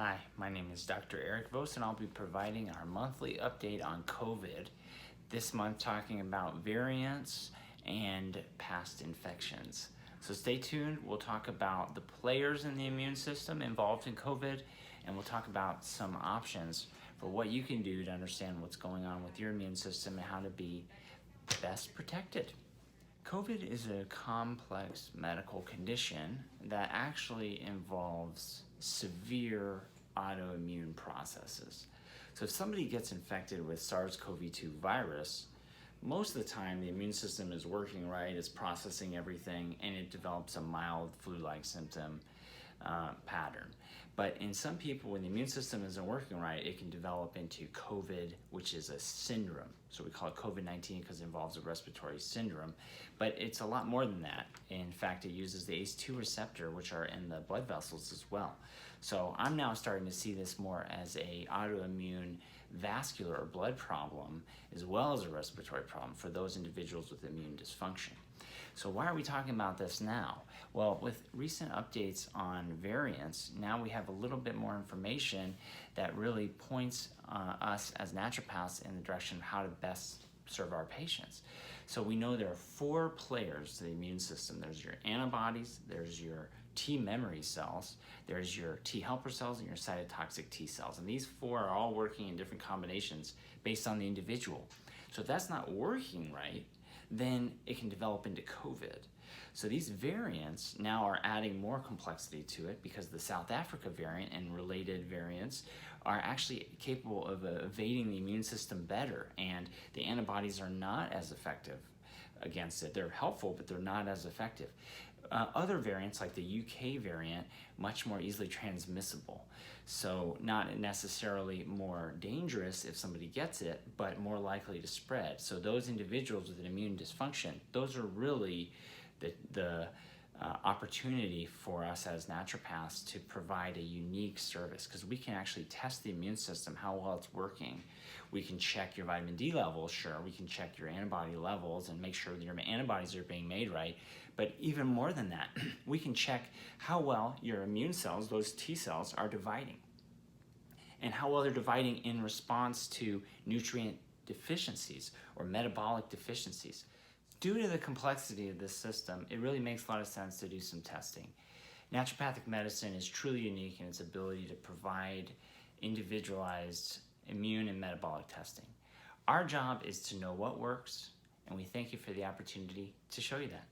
Hi, my name is Dr. Eric Vos, and I'll be providing our monthly update on COVID. This month, talking about variants and past infections. So stay tuned. We'll talk about the players in the immune system involved in COVID, and we'll talk about some options for what you can do to understand what's going on with your immune system and how to be best protected. COVID is a complex medical condition that actually involves severe autoimmune processes. So if somebody gets infected with SARS-CoV-2 virus, most of the time the immune system is working right, it's processing everything, and it develops a mild flu-like symptom pattern. But in some people, when the immune system isn't working right, it can develop into COVID, which is a syndrome. So we call it COVID-19 because it involves a respiratory syndrome. But it's a lot more than that. In fact, it uses the ACE2 receptor, which are in the blood vessels as well. So I'm now starting to see this more as a autoimmune vascular or blood problem, as well as a respiratory problem for those individuals with immune dysfunction. So why are we talking about this now? Well, with recent updates on variants, now we have a little bit more information that really points us as naturopaths in the direction of how to best serve our patients. So we know there are 4 players to the immune system. There's your antibodies, there's your T memory cells, there's your T helper cells, and your cytotoxic T cells. And these 4 are all working in different combinations based on the individual. So if that's not working right, then it can develop into COVID. So these variants now are adding more complexity to it because the South Africa variant and related variants are actually capable of evading the immune system better, and the antibodies are not as effective against it. They're helpful, but they're not as effective. Other variants, like the UK variant, much more easily transmissible. So not necessarily more dangerous if somebody gets it, but more likely to spread. So those individuals with an immune dysfunction, those are really the opportunity for us as naturopaths to provide a unique service, because we can actually test the immune system, how well it's working. We can check your vitamin D levels, sure. We can check your antibody levels and make sure that your antibodies are being made right. But even more than that, we can check how well your immune cells, those T cells, are dividing, and how well they're dividing in response to nutrient deficiencies or metabolic deficiencies. Due to the complexity of this system, it really makes a lot of sense to do some testing. Naturopathic medicine is truly unique in its ability to provide individualized immune and metabolic testing. Our job is to know what works, and we thank you for the opportunity to show you that.